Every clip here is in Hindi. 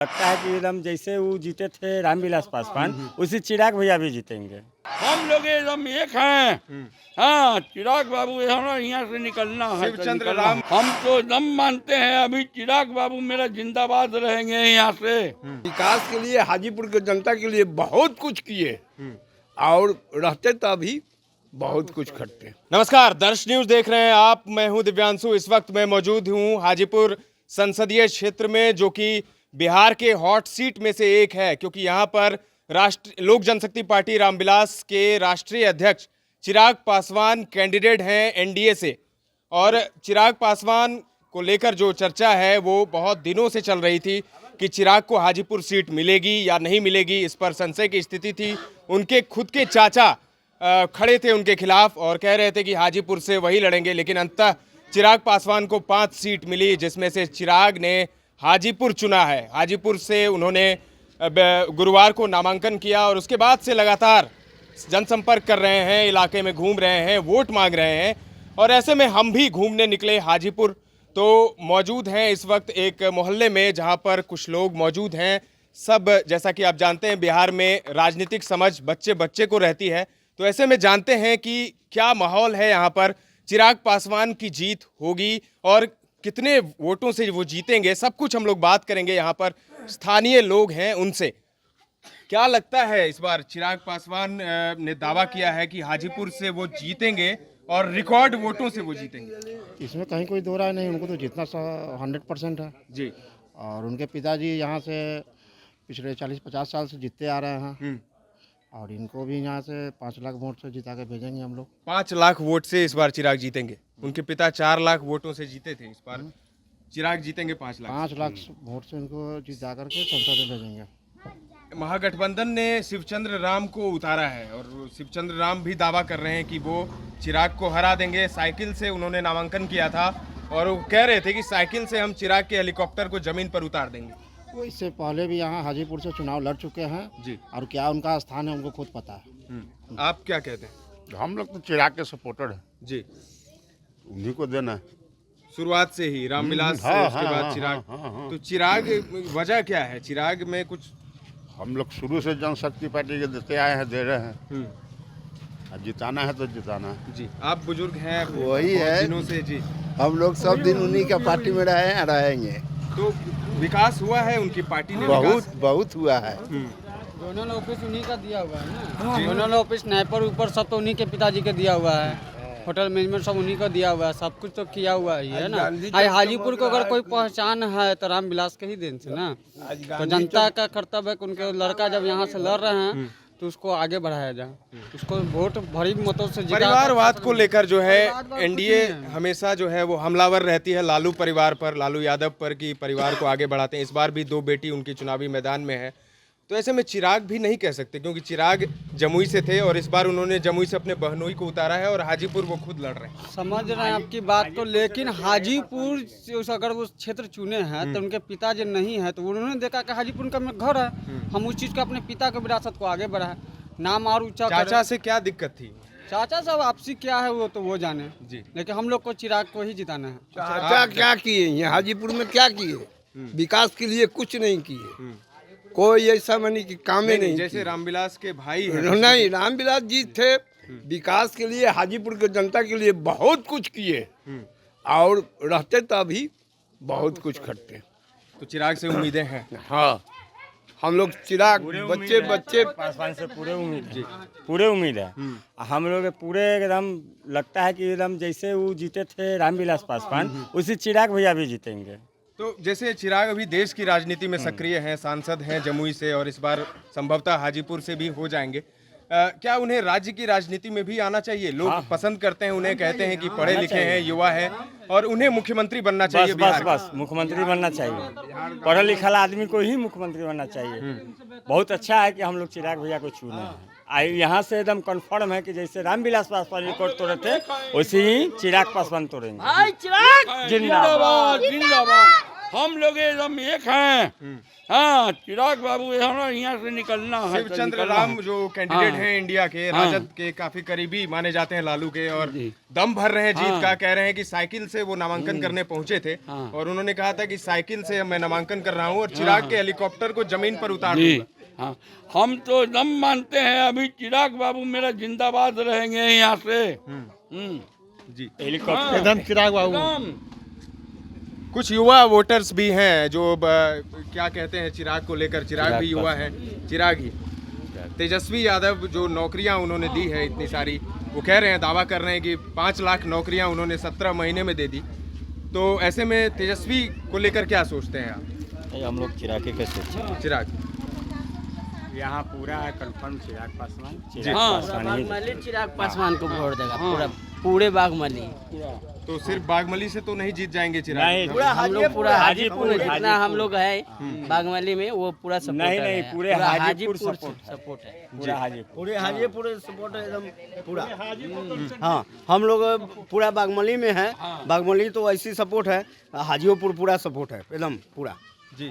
लगता है कि एकदम जैसे वो जीते थे रामविलास पासवान, उसी चिराग भैया भी जीतेंगे। हम लोग एकदम एक हैं। हाँ, चिराग बाबू हमारा यहाँ से निकलना है। शिवचंद्र राम। हम तो एकदम मानते हैं अभी चिराग बाबू मेरा जिंदाबाद रहेंगे यहाँ से। विकास के लिए हाजीपुर के जनता के लिए बहुत कुछ किए और रहते तो अभी बहुत कुछ करते। नमस्कार, दर्श न्यूज देख रहे हैं आप। मैं हूं दिव्यांशु। इस वक्त मैं मौजूद हूं हाजीपुर संसदीय क्षेत्र में, जो कि बिहार के हॉट सीट में से एक है, क्योंकि यहां पर लोक जनशक्ति पार्टी रामविलास के राष्ट्रीय अध्यक्ष चिराग पासवान कैंडिडेट हैं एनडीए से। और चिराग पासवान को लेकर जो चर्चा है वो बहुत दिनों से चल रही थी कि चिराग को हाजीपुर सीट मिलेगी या नहीं मिलेगी, इस पर संशय की स्थिति थी। उनके खुद के चाचा खड़े थे उनके खिलाफ और कह रहे थे कि हाजीपुर से वही लड़ेंगे, लेकिन अंततः चिराग पासवान को 5 सीट मिली, जिसमें से चिराग ने हाजीपुर चुना है। हाजीपुर से उन्होंने गुरुवार को नामांकन किया और उसके बाद से लगातार जनसंपर्क कर रहे हैं, इलाके में घूम रहे हैं, वोट मांग रहे हैं। और ऐसे में हम भी घूमने निकले हाजीपुर, तो मौजूद हैं इस वक्त एक मोहल्ले में जहां पर कुछ लोग मौजूद हैं। सब, जैसा कि आप जानते हैं, बिहार में राजनीतिक समझ बच्चे बच्चे को रहती है, तो ऐसे में जानते हैं कि क्या माहौल है यहाँ पर। चिराग पासवान की जीत होगी और कितने वोटों से वो जीतेंगे, सब कुछ हम लोग बात करेंगे। यहाँ पर स्थानीय लोग हैं, उनसे क्या लगता है। इस बार चिराग पासवान ने दावा किया है कि हाजीपुर से वो जीतेंगे और रिकॉर्ड वोटों से वो जीतेंगे। इसमें कहीं कोई दो राय नहीं, उनको तो जितना 100% है जी। और उनके पिताजी यहाँ से पिछले 40-50 साल से जीतते आ रहे हैं और इनको भी यहाँ से 5 लाख वोट से जिता के भेजेंगे हम लोग। 5 लाख वोट से इस बार चिराग जीतेंगे। उनके पिता 4 लाख वोटों से जीते थे, इस बार चिराग जीतेंगे 5 लाख। 5 लाख वोट से इनको जिता करके संसद में भेजेंगे। महागठबंधन ने शिवचंद्र राम को उतारा है और शिवचंद्र राम भी दावा कर रहे हैं कि वो चिराग को हरा देंगे। साइकिल से उन्होंने नामांकन किया था और वो कह रहे थे कि साइकिल से हम चिराग के हेलीकॉप्टर को जमीन पर उतार देंगे। वो इससे पहले भी यहाँ हाजीपुर से चुनाव लड़ चुके हैं जी। और क्या उनका स्थान है उनको खुद पता है। आप क्या कहते हैं? हम लोग तो चिराग के सपोर्टर हैं जी। उन्हीं को देना है। शुरुआत से ही रामविलास से, हाँ, उसके हाँ, बाद हाँ, चिराग। हाँ। तो चिराग, वजह क्या है चिराग में? कुछ हम लोग शुरू से जनशक्ति पार्टी के देते आए हैं, दे रहे हैं। और जिताना है तो जिताना है। जी। आप बुजुर्ग हैं, वही बहुत है। दिनों से। जी। हम लोग सब दिन उन्हीं का पार्टी में रहे हैं, रहेंगे। तो विकास हुआ है उनकी पार्टी ने? बहुत हुआ है। जोनल ऑफिस उन्हीं का दिया हुआ है ना। जोनल ऑफिस, स्नाइपर ऊपर सब तो उन्हीं के पिताजी के दिया हुआ है। होटल मैनेजमेंट सब उन्हीं का दिया हुआ है, सब कुछ तो किया हुआ ही है ना। हाजीपुर को अगर कोई पहचान है तो रामविलास के ही देन से ना। तो जनता का कर्तव्य है कि उनके लड़का जब यहाँ से लड़ रहे हैं तो उसको आगे बढ़ाया जाए, उसको वोट भरी मतों से जिता। परिवारवाद को लेकर जो है एनडीए हमेशा जो है वो हमलावर रहती है लालू परिवार पर, लालू यादव पर, कि परिवार को आगे बढ़ाते हैं। इस बार भी 2 बेटी उनकी चुनावी मैदान में है, तो ऐसे में चिराग भी नहीं कह सकते, क्योंकि चिराग जमुई से थे और इस बार उन्होंने जमुई से अपने बहनोई को उतारा है और हाजीपुर वो खुद लड़ रहे हैं। समझ रहे हैं आपकी बात तो, लेकिन हाजीपुर से अगर वो क्षेत्र चुने हैं तो उनके पिता जो नहीं है तो उन्होंने देखा कि हाजीपुर का घर है, हम उस चीज़ का अपने पिता के विरासत को आगे बढ़ाए, नाम और ऊंचा करें। चाचा से क्या दिक्कत थी? चाचा साहब आपसी क्या है वो तो वो जाने जी। लेकिन हम लोग को चिराग को ही जिताना है। चाचा क्या किए यहाँ हाजीपुर में, क्या किए? विकास के लिए कुछ नहीं किए, कोई ऐसा मनी की कामें नहीं। जैसे रामविलास के भाई हैं। नहीं, रामविलास जी थे, विकास के लिए हाजीपुर के जनता के लिए बहुत कुछ किए और रहते तो अभी बहुत कुछ करते। तो चिराग से उम्मीदें हैं। हाँ, हम लोग चिराग बच्चे पासवान से पूरे उम्मीद है, पूरे उम्मीद है। हम लोग पूरे एकदम लगता है कि एकदम जैसे वो जीते थे रामविलास पासवान, उसी चिराग भैया भी जीतेंगे। तो जैसे चिराग अभी देश की राजनीति में सक्रिय हैं, सांसद हैं जमुई से और इस बार संभवतः हाजीपुर से भी हो जाएंगे, क्या उन्हें राज्य की राजनीति में भी आना चाहिए? लोग पसंद करते हैं उन्हें, कहते हैं कि पढ़े लिखे हैं, युवा हैं और उन्हें मुख्यमंत्री बनना चाहिए। बस मुख्यमंत्री बनना चाहिए, पढ़ा लिखा आदमी को ही मुख्यमंत्री बनना चाहिए। बहुत अच्छा है कि हम लोग चिराग भैया को चुने हैं। यहाँ से एकदम कन्फर्म है कि जैसे रामविलास पासवान रिकॉर्ड तोड़े थे वैसे ही चिराग पासवान तोड़ेंगे। जिंदाबाद जिंदाबाद। हम लोग एकदम एक हैं। हाँ, चिराग बाबू यहाँ से निकलना है। शिवचंद्र राम जो कैंडिडेट हैं इंडिया के, राजद के काफी करीबी माने जाते हैं लालू के, और दम भर रहे हैं जीत का। कह रहे हैं कि साइकिल से वो नामांकन करने पहुंचे थे और उन्होंने कहा था कि साइकिल से मैं नामांकन कर रहा हूं और चिराग के हेलीकॉप्टर को जमीन पर उतार दूंगा। हाँ, हम तो दम मानते हैं अभी चिराग बाबू मेरा जिंदाबाद रहेंगे यहाँ से। जी, हेलीकॉप्टर एकदम चिराग बाबू। कुछ युवा वोटर्स भी हैं जो क्या कहते हैं चिराग को लेकर, चिराग भी युवा है, चिराग ही। तेजस्वी यादव जो नौकरियां उन्होंने दी है इतनी सारी, वो कह रहे हैं, दावा कर रहे हैं कि 5 लाख नौकरियां उन्होंने 17 महीने में दे दी। तो ऐसे में तेजस्वी को लेकर क्या सोचते हैं आप? हम लोग चिराग के कैसे चिराग यहाँ पूरा है कंफर्म चिराग पासवान। चिराग पासवान को वोट देगा पूरे बागमली। तो सिर्फ बागमली से तो नहीं जीत जाएंगे चिराग? हम लोग पूरा हाजीपुर जितना हम लोग है बागमली में वो पूरा सपोर्ट नहीं, पूरे हाजीपुर सपोर्ट है। पूरा हाजीपुर, पूरे हाजीपुर सपोर्ट है एकदम पूरा। हाँ, हम लोग पूरा बागमली में है। बागमली तो ऐसी सपोर्ट है, हाजीपुर पूरा सपोर्ट है एकदम पूरा। जी,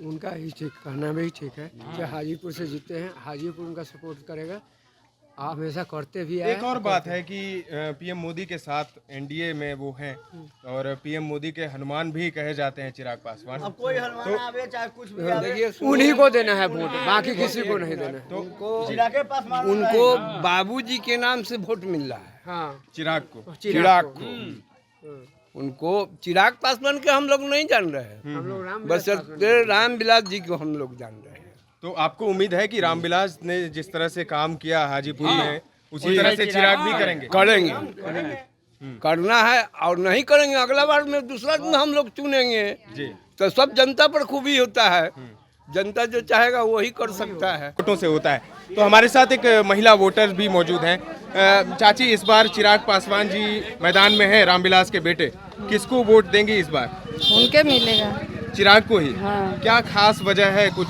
उनका ही ठीक, कहना भी ठीक है कि हाजीपुर से जीते हैं, हाजीपुर उनका सपोर्ट करेगा, हमेशा करते भी आए। एक और बात है कि पीएम मोदी के साथ एनडीए में वो हैं और पीएम मोदी के हनुमान भी कहे जाते हैं चिराग पासवान। अब कोई हनुमान आवे चाहे कुछ भी आवे, उन्हीं को देना है वोट, बाकी किसी को नहीं देना है। तो उनको बाबूजी के नाम से वोट मिल रहा है। हाँ, चिराग को, चिराग को उनको चिराग पासवान के हम लोग नहीं जान रहे हैं, हम लोग बस रामविलास जी को हम लोग जान रहे हैं। तो आपको उम्मीद है कि रामविलास ने जिस तरह से काम किया हाजीपुर में, उसी तरह से चिराग भी करेंगे? करना है, और नहीं करेंगे अगला बार में दूसरा दिन हम लोग चुनेंगे जी। तो सब जनता पर खूबी होता है, जनता जो चाहेगा वही कर सकता है। वोटों से होता है। तो हमारे साथ एक महिला वोटर भी मौजूद हैं। चाची, इस बार चिराग पासवान जी मैदान में हैं, रामविलास के बेटे, किसको वोट देंगे इस बार? उनके मिलेगा, चिराग को ही। हाँ। क्या खास वजह है, कुछ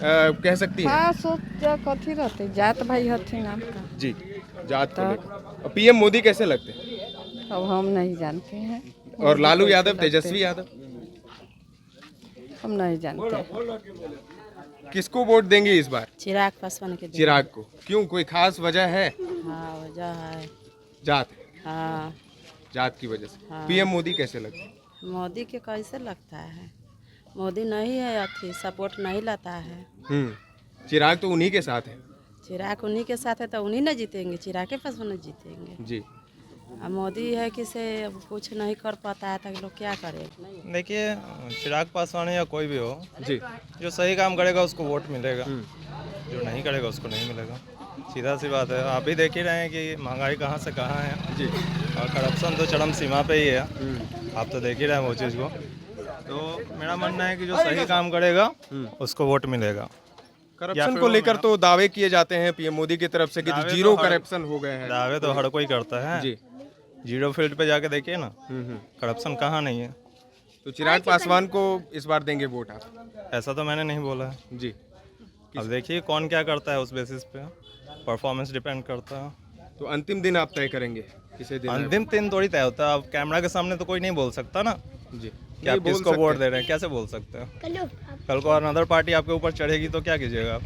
कह सकती हैं? हाँ, सोच कथी रहते, जात भाई हथिन आपका जी, जात को लेकर। पीएम मोदी कैसे लगते हैं? अब हम नहीं जानते हैं। और लालू यादव, तेजस्वी यादव, हम नहीं जानते। किसको वोट देंगे इस बार? चिराग पासवान के चिराग को। क्यों, कोई खास वजह है? हाँ, वजह है। जात, हाँ, जात की वजह से। हाँ। पीएम मोदी कैसे लगते हैं? मोदी के कैसे लगता है? मोदी नहीं है, अथी सपोर्ट नहीं लाता है। चिराग तो उन्हीं के साथ है। चिराग उन्हीं के साथ है तो उन्हीं न जीतेंगे, चिराग के पासवान जीतेंगे। जी, अब मोदी है कि से कुछ नहीं कर पाता है तो लोग क्या करे? देखिए, चिराग पासवान या कोई भी हो जी, जो सही काम करेगा उसको वोट मिलेगा, जो नहीं करेगा उसको नहीं मिलेगा। सीधा सी बात है। आप भी देख ही रहे हैं कि महंगाई कहाँ से कहाँ है जी, और करप्शन तो चरम सीमा पे ही है। आप तो देख ही रहे हैं वो चीज़ को। तो मेरा मानना है कि जो सही काम करेगा उसको वोट मिलेगा। करप्शन को लेकर तो दावे किए जाते हैं पीएम मोदी की तरफ से कि दावे जीरो तो हर- करप्शन हो गए हैं। दावे तो हर कोई करता है जी, जीरो फील्ड पे जाके देखिए ना, करप्शन कहाँ नहीं है। तो चिराग पासवान को इस बार देंगे वोट आप? ऐसा तो मैंने नहीं बोला है। जी, अब देखिए कौन क्या करता है, उस बेसिस पे परफॉर्मेंस डिपेंड करता है। तो अंतिम दिन आप तय करेंगे किसे देना है? अंतिम दिन थोड़ी तय होता है। अब कैमरा के सामने तो कोई नहीं बोल सकता ना जी, कि आप नहीं बोल किसको सकते। वोट दे रहे हैं, कैसे बोल सकते हैं? कल को अनदर पार्टी आपके ऊपर चढ़ेगी तो क्या कीजिएगा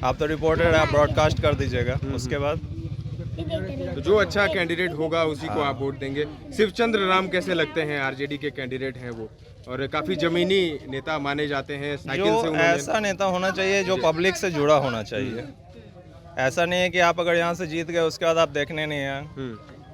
आप तो रिपोर्टर, आप ब्रॉडकास्ट कर दीजिएगा। उसके बाद तो जो अच्छा कैंडिडेट होगा उसी को आप वोट देंगे। शिवचंद्र राम कैसे लगते हैं? आरजेडी के कैंडिडेट हैं वो, और काफी जमीनी नेता माने जाते हैं। साइकिल से जो उन्होंने ऐसा नेता होना चाहिए जो पब्लिक से जुड़ा होना चाहिए। ऐसा नहीं है कि आप अगर यहाँ से जीत गए उसके बाद आप देखने नहीं आए,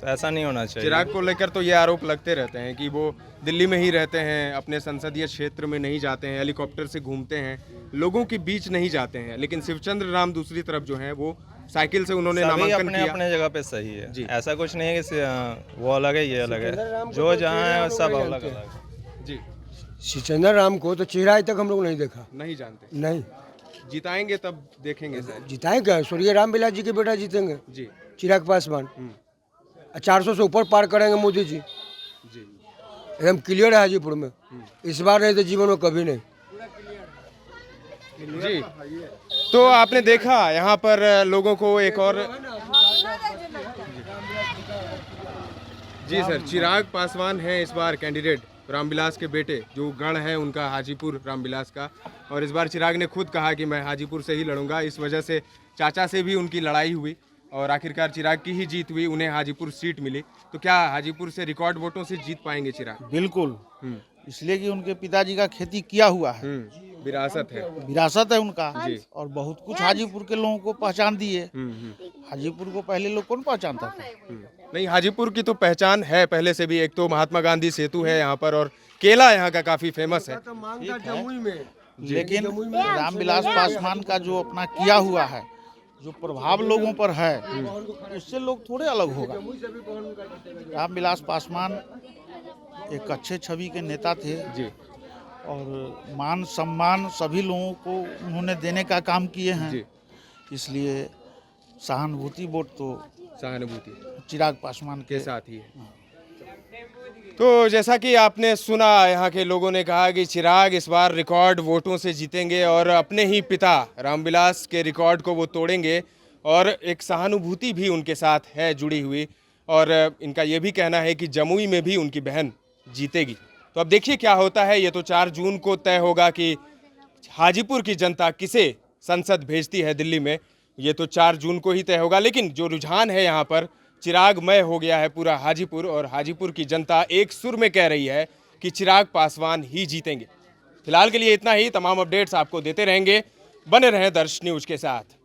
तो ऐसा नहीं होना चाहिए। चिराग को लेकर तो ये आरोप लगते रहते हैं कि वो दिल्ली में ही रहते हैं, अपने संसदीय क्षेत्र में नहीं जाते हैं, हेलीकॉप्टर से घूमते हैं, लोगों के बीच नहीं जाते हैं। लेकिन शिवचंद्र राम दूसरी तरफ जो हैं वो साइकिल से उन्होंने सभी नामांकन अपने किया। अपने जगह पे सही जी। है। ऐसा कुछ नहीं है कि वो अलग है ये अलग है, जो जहाँ है सब अलग अलग है। जी, शिवचंद्र राम को तो चेहरा आज तक हम लोग नहीं देखा, नहीं जानते। नहीं जिताएंगे तब देखेंगे शायद। जिताएं क्या, स्वर्गीय रामविलास जी के बेटा जीतेंगे, जी, चिराग पासवान। 400 से ऊपर पार करेंगे मोदी जी, जी, एकदम क्लियर है हाजीपुर में। इस बार नहीं तो जीवन में कभी नहीं। जी। तो आपने देखा यहाँ पर लोगों को एक और जी सर, चिराग पासवान हैं इस बार कैंडिडेट रामविलास के बेटे जो गढ़ है उनका हाजीपुर रामविलास का, और इस बार चिराग ने खुद कहा कि मैं हाजीपुर से ही लड़ूंगा। इस वजह से चाचा से भी उनकी लड़ाई हुई और आखिरकार चिराग की ही जीत हुई, उन्हें हाजीपुर सीट मिली। तो क्या हाजीपुर से रिकॉर्ड वोटों से जीत पाएंगे चिराग? बिल्कुल, इसलिए कि उनके पिताजी का खेती किया हुआ है, विरासत है, विरासत है उनका जी। और बहुत कुछ हाजीपुर के लोगों को पहचान दिए। हाजीपुर को पहले लोग कौन पहचानता था? नहीं, हाजीपुर की तो पहचान है पहले से भी। एक तो महात्मा गांधी सेतु है यहाँ पर और केला यहाँ का काफी फेमस है, लेकिन रामविलास पासवान का जो अपना किया हुआ है, जो प्रभाव लोगों पर है, उससे लोग थोड़े अलग होगा। रामविलास पासवान एक अच्छे छवि के नेता थे जी, और मान सम्मान सभी लोगों को उन्होंने देने का काम किए हैं जी। इसलिए सहानुभूति वोट तो सहानुभूति चिराग पासवान के साथ ही है। तो जैसा कि आपने सुना, यहाँ के लोगों ने कहा कि चिराग इस बार रिकॉर्ड वोटों से जीतेंगे और अपने ही पिता रामविलास के रिकॉर्ड को वो तोड़ेंगे, और एक सहानुभूति भी उनके साथ है जुड़ी हुई। और इनका ये भी कहना है कि जमुई में भी उनकी बहन जीतेगी। तो अब देखिए क्या होता है। ये तो 4 जून को तय होगा कि हाजीपुर की जनता किसे संसद भेजती है दिल्ली में, ये तो 4 जून को ही तय होगा। लेकिन जो रुझान है यहाँ पर, चिरागमय हो गया है पूरा हाजीपुर, और हाजीपुर की जनता एक सुर में कह रही है कि चिराग पासवान ही जीतेंगे। फिलहाल के लिए इतना ही। तमाम अपडेट्स आपको देते रहेंगे, बने रहें दर्श न्यूज के साथ।